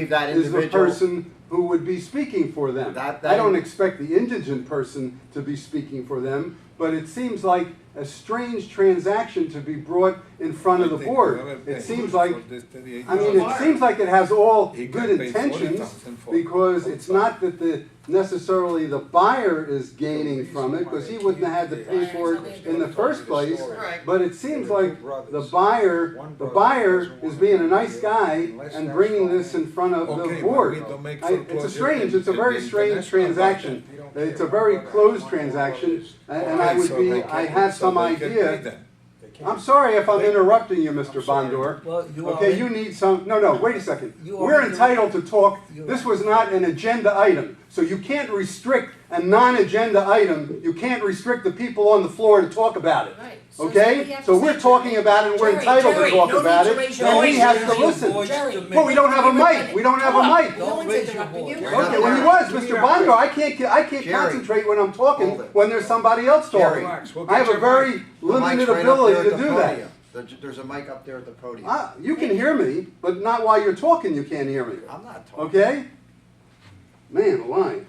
that is the individual- person who would be speaking for them. That- I don't expect the indigent person to be speaking for them, but it seems like a strange transaction to be brought in front of the board. It seems like, I mean, it seems like it has all good intentions, because it's not that necessarily the buyer is gaining from it, because he wouldn't have had to pay for it in the first place. But it seems like the buyer is being a nice guy and bringing this in front of the board. It's a very strange transaction. It's a very closed transaction, and I have some idea. I'm sorry if I'm interrupting you, Mr. Bondor. Okay, you need some, no, wait a second. We're entitled to talk. This was not an agenda item, so you can't restrict a non-agenda item. You can't restrict the people on the floor to talk about it. Okay? So we're talking about it, and we're entitled to talk about it, and he has to listen. Well, we don't have a mic. We don't have a mic. No one's interrupting you. Okay, when he was, Mr. Bondor, I can't concentrate when I'm talking when there's somebody else talking. I have a very limited ability to do that. There's a mic up there at the podium. You can hear me, but not while you're talking. You can't hear me. I'm not talking. Okay? Man alive.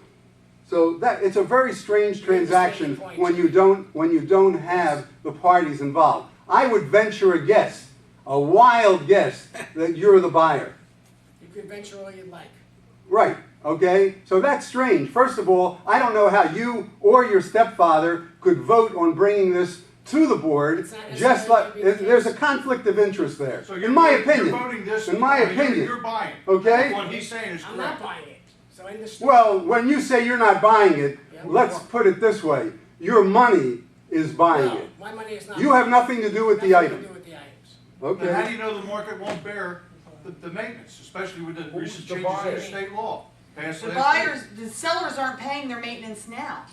So it's a very strange transaction when you don't have the parties involved. I would venture a guess, a wild guess, that you're the buyer. You could venture all you'd like. Right. Okay? So that's strange. First of all, I don't know how you or your stepfather could vote on bringing this to the board, just like there's a conflict of interest there. So in my opinion. You're voting this, in my opinion. You're buying. Okay? What he's saying is correct. I'm not buying it. So I understand. Well, when you say you're not buying it, Yeah, let's put it this way. Your money is buying No, it. my money is not. You have nothing to do with the nothing item. to do with the items. Then how do Okay? you know the market won't bear the maintenance, especially with the recent the changes in buyer? the state law? Passed The last buyers, week? the sellers aren't paying their maintenance now.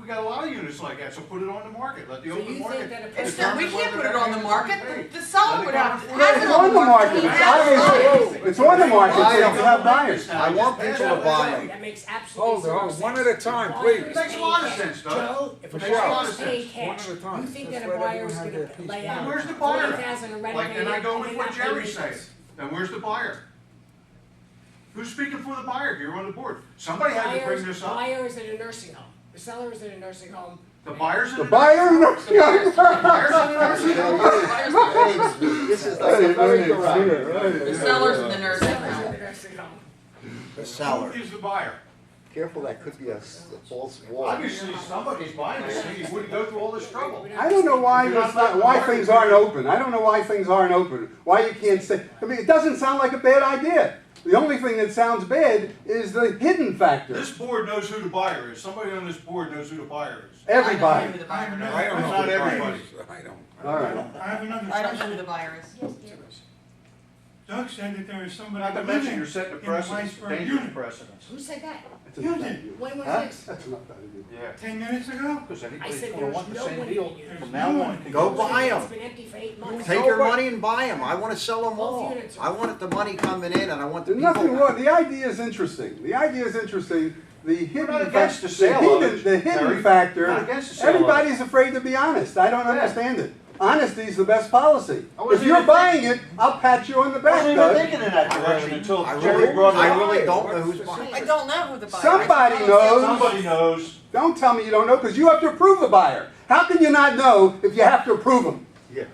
We got a lot of units like that, so put it on the market. Let the So open you market. think that a It's person- not, we determine can't put whether it on the that market. maintenance is paid. The seller Let would it have to. go Has It's it on the market. It's Has it obviously, it's on the market, so you have buyers. I want people to buy them. That makes absolutely Hold on, sense. one at a time, The please. buyer is Makes a lot of paying sense, cash. doesn't it? Joe, if a Makes a lot buyer of is paying sense. cash, One at a time. you think That's that why a buyer everyone is has going their to piece. lay Then out where's the buyer? 40,000 and renovate And I it, go and with then what not pay Jerry's saying. maintenance? Then where's the buyer? Who's speaking for the buyer here on the board? Somebody had to bring this The up. buyer is in a nursing home. The seller is in a nursing home. The buyer's in The the buyer, The buyer's in the nursing home. This is like very correct. The sellers in the nursing The seller's in home. the nursing home. The seller. Who is the buyer? Careful, that could be a false wall. Obviously, somebody's buying this thing. He wouldn't go through all this trouble. I don't know why things aren't open. I don't know why things aren't open. Why you can't say, I mean, it doesn't sound like a bad idea. The only thing that sounds bad is the hidden factor. This board knows who the buyer is. Somebody on this board knows who the buyer is. Everybody. I don't know who the buyer is. I don't know. Not who buys everybody. it. I don't. All right. I have another I don't know who question. the buyer is. Doug said that there is somebody Not to mention, living you're setting a in the precedent, Weisberg dangerous unit. precedents. Who said that? It's a You fact. did. When was Huh? this? That's not that idea. Yeah. 10 minutes ago? Because I anybody's said gonna there's want the no same one deal in here. from now on. Go buy It's them. been empty for 8 months. Take your money and buy them. I want to sell them Both all. units are- I want the money coming in, and I want the There's people. nothing wrong. The idea is interesting. The idea is interesting. The hidden not against factor, the sale of it, the hidden Terry. factor. Not against the sale of it. Everybody's afraid to be honest. I don't Yeah. understand it. Honesty is the best policy. I wasn't If you're even buying it, I'll pat you on the I back, wasn't even Doug. thinking in that direction until I Jerry really, brought it I up. really don't know who's buying I it. don't know who the buyer is. Somebody knows. Somebody knows. Don't tell me you don't know, because you have to approve the buyer. How can you not know if you have to approve them? Yeah.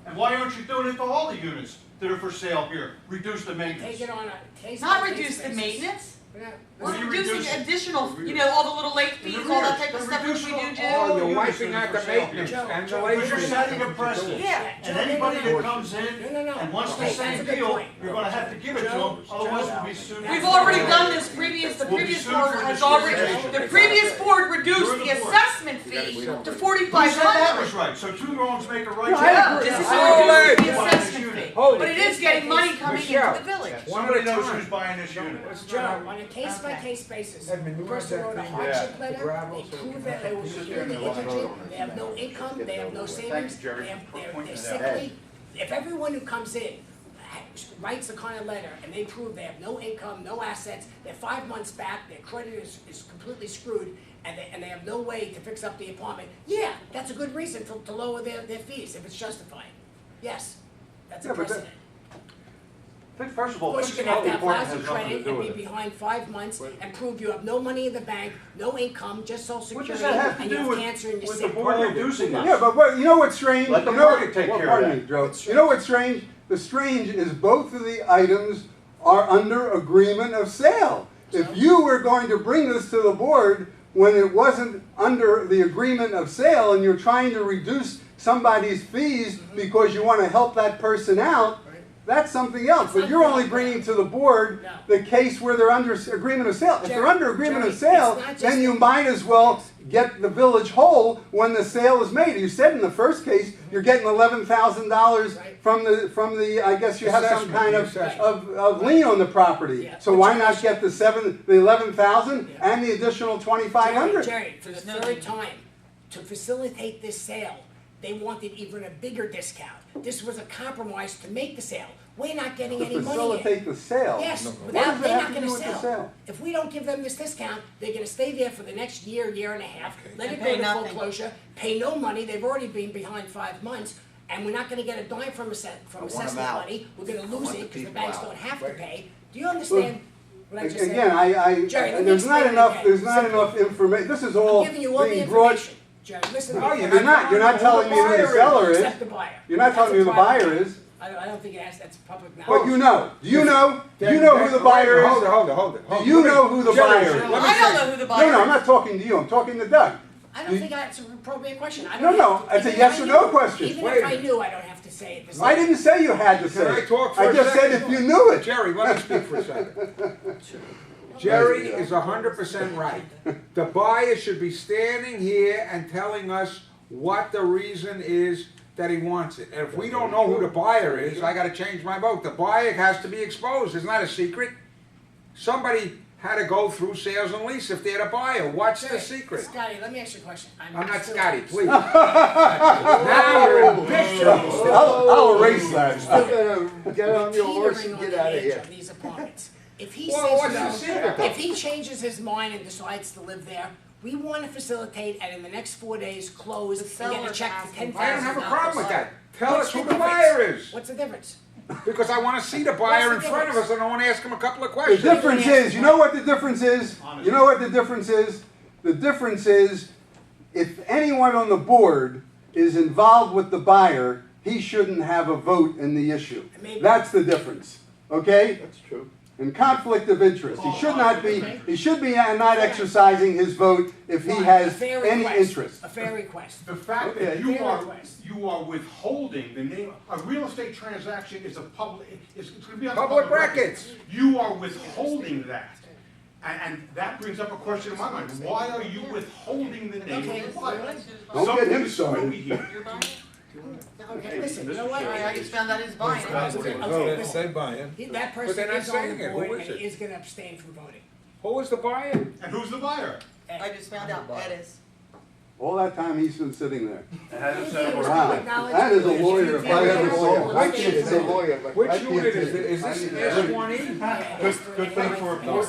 And why aren't you doing it to all the units that are for sale here? Reduce the maintenance. Take it on a case. Not by case reduce the basis. maintenance. Yeah. We're What are you reducing reducing? additional, you know, all the little late fees, all that type of stuff which we do, Reduce Jim. all Oh, you're units wiping that are out the for sale maintenance here. and the But late But you're fees. setting a precedent. Yeah. And anybody that comes in No. and wants the Okay, same that's a good deal, point. you're gonna have to give it to them, otherwise we'll be sued. We've already done this the We'll be previous sued board for has already, discrimination. the previous board reduced You're the the board. assessment fee to Who 4,500. said that was right? So two wrongs make a right. No, I Yeah, agree. this is I to agree. reduce the assessment fee. Hold But it. it is getting money coming into Michelle. the village. One Somebody at a knows time. who's buying this unit. Joe, on a case-by-case basis, Edmund, the you person have wrote a that thing hardship there, the letter, gravel, they so we prove can that they were have it. severely indigent, they have no income, they have no savings, they're sickly. If everyone who comes in writes a kind of letter and they prove they have no income, no assets, they're 5 months back, their credit is completely screwed, and they have no way to fix up the apartment, yeah, that's a good reason to lower their fees if it's justified. Yes, that's Yeah, a but that- precedent. First of all, Of course, you're gonna have to have Report lousy has nothing to credit do and be with it. behind 5 months and prove you have no money in the bank, no income, just social What security, does that have to and you do have with, cancer and you're with the sick. board reducing us? Yeah, but you know what's strange? Let the You know- market take well, care of pardon that. me, Joe. You know what's strange? The strange is both of the items are under agreement of sale. If you were going to bring this to the board when it wasn't under the agreement of sale and you're trying to reduce somebody's fees because you want to help that person out, that's something else. But you're only bringing to the board the case where they're under agreement of sale. If they're under agreement of sale, then you might as well get the village whole when the sale is made. You said in the first case, you're getting $11,000 from the, I guess you have some kind of lien on the property. Yeah. So why not get the 11,000 and the additional 2,500? Jerry, for the third time, to facilitate this sale, they wanted even a bigger discount. This was a compromise to make the sale. We're not getting To any money in. facilitate the sale. Yes, What without, does it they're have not to gonna do with the sell. sale? If we don't give them this discount, they're gonna stay there for the next year, year and a half, let And it pay go to nothing. foreclosure, pay no money, they've already been behind 5 months, and we're not gonna get a dime from want 'em assessment out. money, we're gonna lose want it, the because the people banks out. don't have to pay. Do you understand what I just said? Again, Jerry, let me there's not explain it enough, again. there's not enough information. This is all I'm giving you all the being brought. information. Jerry, listen to No, me. You're not telling me who the seller is. Except the buyer. You're not telling me who the buyer is. I don't think it has, that's public knowledge. But you know. Do you know? Do you know who the buyer Hold it, is? hold it. Do you know who the buyer is? Let me I don't know who the buyer is. No, I'm not talking to you. I'm talking to Doug. I don't think that's an appropriate question. I No, don't no, have to- it's a even yes if I or no knew- question. Even Wait if a I minute. knew, I don't have to say it. I didn't say you had to say Can I it. talk for I a just said second? if you knew it. Jerry, let me speak for a second. Jerry is 100% right. The buyer should be standing here and telling us what the reason is that he wants it. And if we don't know who the buyer is, I gotta change my vote. The buyer has to be exposed. It's not a secret. Somebody had to go through sales and lease if they're the buyer. What's the Jerry, secret? Scotty, let me ask you a question. I'm not still- Scotty, please. Now you're in big trouble. I'll erase that. Get on your horse Teetering and on get the out of edge here. of these apartments. If he Well, what's the says secret, no, though? if he changes his mind and decides to live there, we want to facilitate and in the next 4 days close The and get a seller's check for asking. $10,000. I don't have a problem with that. Tell What's us the who the difference? buyer is. What's the difference? Because I want to see the buyer in What's the front of us and I want to ask him a couple of The questions. difference is, you know what the difference is? You know what the difference is? The difference is, if anyone on the board is involved with the buyer, he shouldn't have a vote in the issue. That's the difference, okay? That's true. And conflict of interest. He should not be not exercising his vote if he Fine, has a fair any request, interest. A fair request. The fact Okay. that Fair request. you are withholding the name, a real estate transaction is a public, it's gonna be on Public public record. records. You are withholding that. And that brings up a question in my mind. Why are you withholding the name Okay, of the buyer? Don't get him Something is started. screwy here. You're buying it? Okay, listen, you know what? I just found out he's buying it. Say buying. That person they're not is on saying the it. Who board is and it? he is gonna abstain from voting. Who is the buyer? And who's the buyer? I just found out Ed is. All that time he's been sitting there. Wow, Wow, that is a lawyer if I ever saw one. I can't say lawyer, but I Which can't unit is say- it? Is this S1E? Good thing for a board.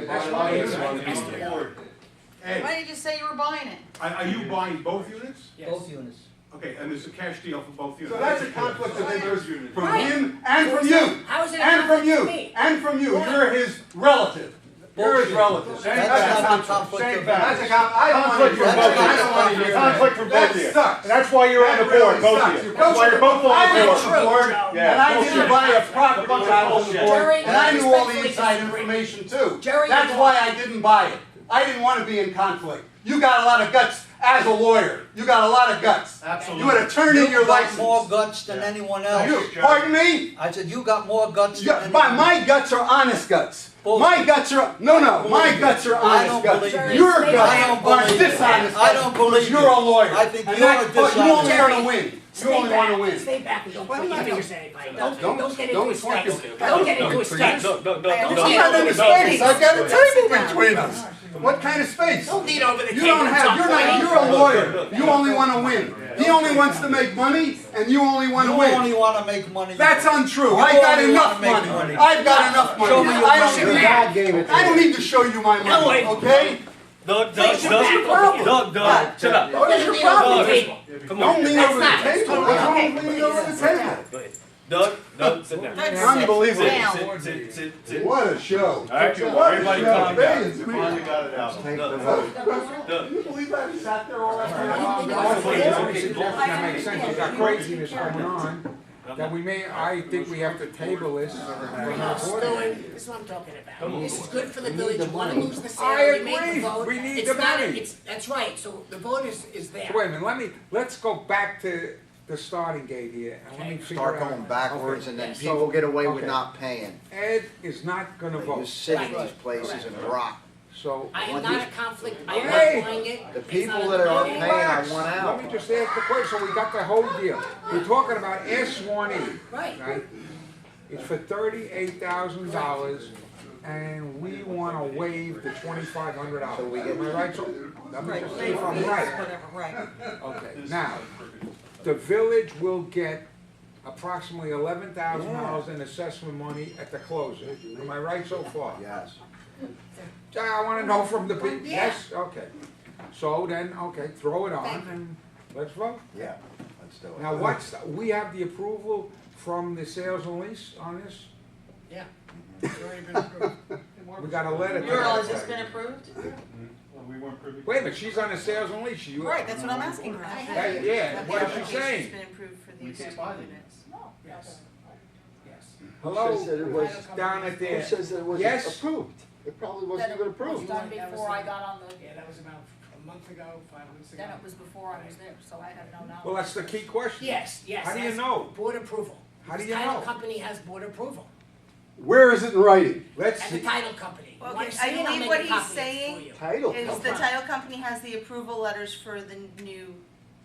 That's why it's on the board. Why Ed, didn't you just say you were buying it? are you buying both units? Yes. units. Okay, and there's a cash deal for both units. So that's a conflict of interest from Right. him and from you. How is it a And from conflict you. for me? And from you. You're his relative. You're his relative. That's not a conflict of That's interest. a I don't want to hear That's that. not I don't want to hear that. Conflict for both of you. That sucks. And that's why you're on the That really board, both sucks. of you. You're That's why you're both on I the was board. on the board, Yeah, and I bullshit. didn't buy a property when I was on the board, Jerry, and I knew all the respectfully inside disagree. information too. Jerry, That's you're why wrong. I didn't buy it. I didn't want to be in conflict. You got a lot of guts as a lawyer. You got a lot of guts. Absolutely. You had to turn in your You got more license. guts than anyone else. You, pardon me? I said, you got more guts than Yeah, anyone. my guts are honest guts. Bullshit. My guts are, no, my guts are I honest don't guts. believe it. Your I don't guts are believe it. dishonest I guts don't because believe you're it. a lawyer. I think And you're that- a but you only dishonest. want to win. You Stay only want to back, win. stay back and don't put your fingers in anybody. Don't don't get into a point stance. your- Don't get into a stance. I'm not understanding. I've got a table between us. What kind of space? Don't lean over the You table don't and have, talk you're funny. not, you're a lawyer. You only want to win. He only wants to make money and you only want to You win. only want to make money. That's untrue. You I got only enough wanna make money. money. I've got enough money. Show me your I money. don't God need, gave it to I don't you. need to show you my money, okay? Doug, Place your back over here. shut up. What is your Lean over problem? the table. Come Don't on. lean That's over not- the that's table. totally What's wrong okay. with leaning over the table? Doug, sit down. Unbelievable. Down. Sit. What a show. Alright, What a everybody show. calm down. Millions, You man. finally got it out. Take the Doug, vote. Doug. Can you believe that? He sat there all that The only time. suggestion that makes sense, you got craziness going on, that we may, I think we have to table this for another board meeting. This is what I'm talking about. This is good for the village, you wanna lose the I sale, you make agree. the vote. We need It's the not- money. That's right, so the vote is there. So wait a minute, let's go back to the starting gate here, and let me figure out. Start going backwards Okay. and then Yes. people get away with Okay. not paying. Ed is not gonna You vote, sit in Right. these places and rock. so. I am not a conflict, I am Hey! not buying it. The It's people not that a- are paying, I Relax. want Let out. me just ask the question, so we got the whole deal. We're talking about S1E, Right. right? It's for $38,000, and we wanna waive the $2,500. So we get- Am I right? So, let me Right, just see if I'm right. whatever, right. Okay, now, the village will get approximately $11,000 in assessment money at the closing. Am I right so far? Yes. I wanna know from the people, Yeah. yes, okay. So then, okay, throw it on and let's vote. Yeah, let's do it. Now, we have the approval from the sales and lease on this? Yeah. It's already been approved. We got a letter. to Earl, that has this effect. been approved? Wait a minute, she's on the sales and lease. Right, that's what I'm asking her. Yeah, what is she It's saying? been approved for We these can't two buy them. units. Yes. Yes. Hello, Who says that it was- down at Who there. says that it wasn't Yes? approved? It probably wasn't even approved. Done before I got on the. Yeah, that was about a month ago, 5 months ago. Then it was before I was there, so I had no knowledge. Well, that's the key question. Yes, yes. How do you that's know? Board approval. How do The you title know? company has board approval. Where is it in writing? Let's At the see. title company. You Okay, wanna I see it? I'll believe make what a he's copy of it saying for you. Title. Is No the problem. title company has the approval letters for the new,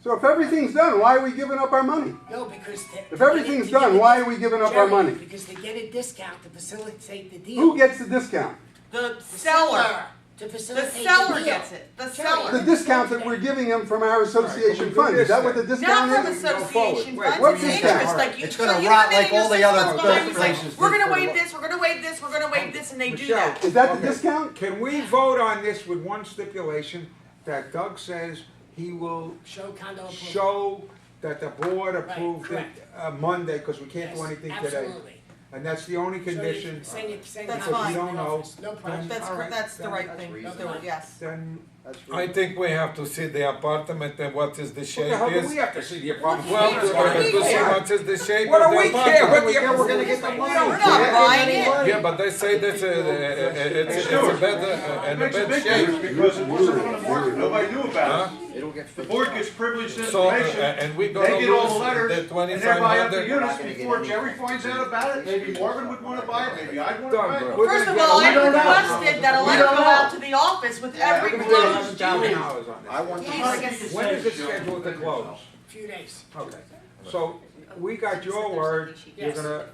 So if everything's done, why are we giving up our money? No, because. If everything's done, why are we giving up our Jerry, money? Because they get a discount to facilitate the deal. Who gets the discount? the The seller. To The facilitate the seller deal. gets it, the The seller. discount that we're giving them from our association fund, is that what the Not discount from is? association Wait, funds, what's it's the interest, discount? like you. It's so gonna you rot come in like and all the your other system's behind you, places like, We're did gonna for waive the- this, we're gonna waive this, we're gonna waive this, and they do Michelle, that. Is that the Okay. discount? Can we vote on this with one stipulation, that Doug says he will Show condo approval. show that the board Right, approved it correct. Monday, because we can't do Yes, anything today. Absolutely. And that's the only So you condition. send That's copies fine. to We don't the know. office. No problem. That's, All right, that's the then right that's thing, reasonable. yes. Then, That's I think we have to see the apartment and what is the what shape the hell do we is. have to see the apartment? Well, What we do have we to see care? what is the shape What of do the we care? apartment. What the- We're gonna get the money. We're not buying it. Yeah, but they say that it's a better, in a Makes a bad big shape. difference because it wasn't on the market, nobody knew about Huh? it. It'll get The fixed. board gets privileged So, information, and we they gonna get all the lose letters, the and they buy up the 2,500. units before Jerry finds out about it, maybe Marvin would wanna buy it, maybe I'd wanna buy it. We're First gonna of all, get- I we don't know. requested that a We letter don't go know. out to the office with every We're gonna get closed $11,000 unit. on this. I want the Please. money. When is it scheduled to close? Few days. Okay, so we got your word, you're Yes. gonna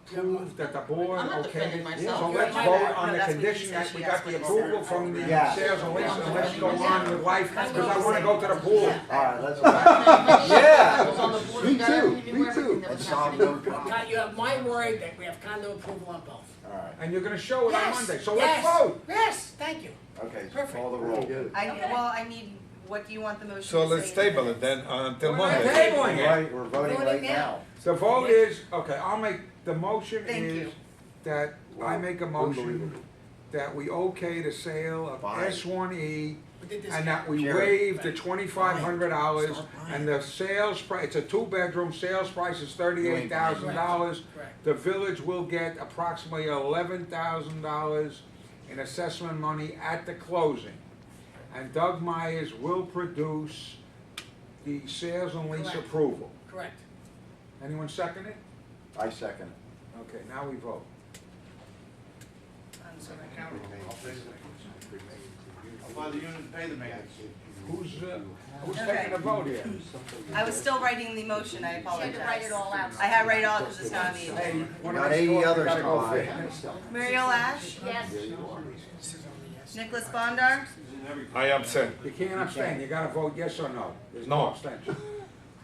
prove that the board I'm not okayed defending it. myself. So You're let's my vote bad. on No, the that's what condition she that said. we She got asked the me to approval say. from the Yeah. sales and lease, and let's go on with life, because I wanna go to the pool. All right, let's go. Yeah, me too, me too. And solve no problem. You have my word that we have condo approval on both. All right, And you're gonna show it on Yes, Monday, so yes, let's vote. Yes, thank you. okay, Perfect. call the roll. I need, what do you want the motion to say? So let's in table minutes? it then until We're not Monday. tabling it. Right, we're voting right Voting now. now. The vote is, okay, I'll make, the motion Thank is you. that I make a motion Unbelievable. that we okay the sale of Fine. S1E With the and discount. that we Jerry. waive the $2,500 and the sales price, it's a two-bedroom, sales price is $38,000. Correct. The village will get approximately $11,000 in assessment money at the closing. And Doug Myers will produce the sales and lease Correct. approval. Correct. Anyone second it? I second it. Okay, now we vote. I'll buy the unit and pay the man. Who's Okay. taking the vote here? I was still writing the motion, I She had apologize. to write it all out. I had to write it all because it's not me. Hey, We one got of us 80 talk, we others gotta to go buy. fit. Muriel Ash, Yes. This is only yes. Nicholas Bondar, I abstain. You can't abstain, you gotta vote yes or no. There's No. no abstention.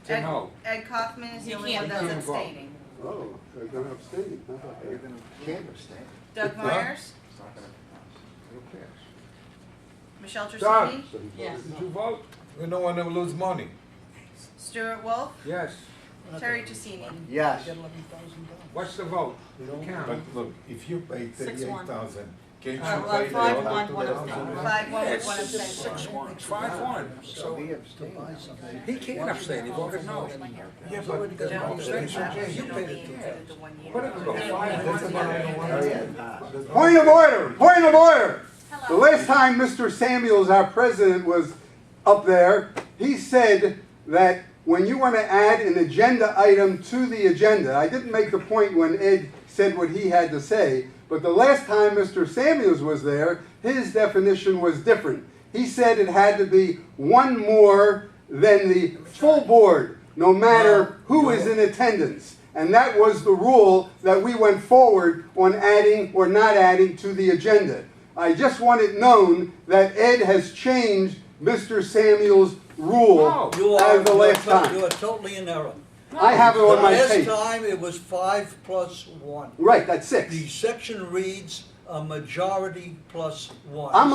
To no. Ed Kaufman is the You only can't one that's vote. abstaining. Oh, they're gonna abstain. How about that? You're gonna, can't abstain. Doug Myers, It's not gonna Who cares? Michelle Doug. Trusini, Did you vote? We don't wanna lose money. Stuart Wolf, Yes. Terry Ticini. Yes. What's the vote? Count. But look, if you pay 6-1. 38,000, can't you Well, pay the 5-1, other one 2,000? abstain. 5-1 It's with one abstain. 6-1, 5-1. So He abstained. he can't abstain, he voted no. Yeah, but You paid it. what if it go 5-1? Point of order, point of order. The last time Mr. Samuels, our president, was up there, he said that when you want to add an agenda item to the agenda, I didn't make the point when Ed said what he had to say, but the last time Mr. Samuels was there, his definition was different. He said it had to be one more than the full board, no matter who is in attendance. And that was the rule that we went forward on adding or not adding to the agenda. I just want it known that Ed has changed Mr. Samuels' rule You as the last you time. are totally in error. I have it on my Last tape. time, it was 5 plus 1. Right, that's The 6. section reads a majority plus 1. I'm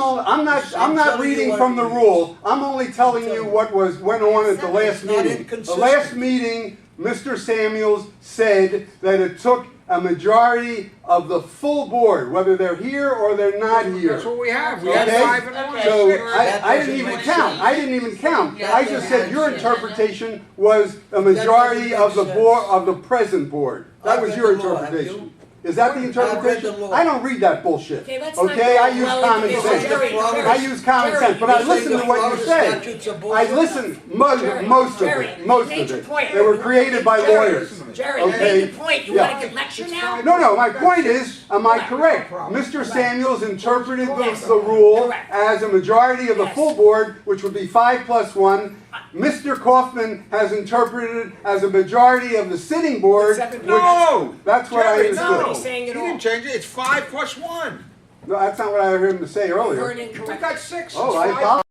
not reading from the rule. I'm only telling you what went on at the last It's not meeting. The inconsistent. last meeting, Mr. Samuels said that it took a majority of the full board, whether they're here or they're not here. That's what we have, we had Okay? 5-1, So 6. I didn't even count. I didn't even count. I just said your interpretation was a majority of the board, of the present board. That I was read your the law, have interpretation. Is that the I've read the interpretation? law. I don't read that bullshit. Okay, let's not Okay, go I use well common into this. sense. Jerry, I use common sense, but I You're saying listen to the what you Florida say. statutes are I bullshit? listen, Jerry, most of Jerry, it, most you made of your it. point. They were created by Jerry, lawyers. Jerry, you Okay? made your point. You Yeah. want to give lecture now? No, my point is, am I correct? Mr. Samuels interpreted Yes. the rule Correct. as a majority of the Yes. full board, which would be 5 plus 1. Mr. Kaufman has interpreted it as a majority of the sitting board. 7 which- No! That's what I Jerry, understood. no. He's saying it He all. didn't change it, it's 5 plus 1. No, that's not what I heard him say You earlier. heard We incorrectly. got 6, Oh, I it's 5. apologize.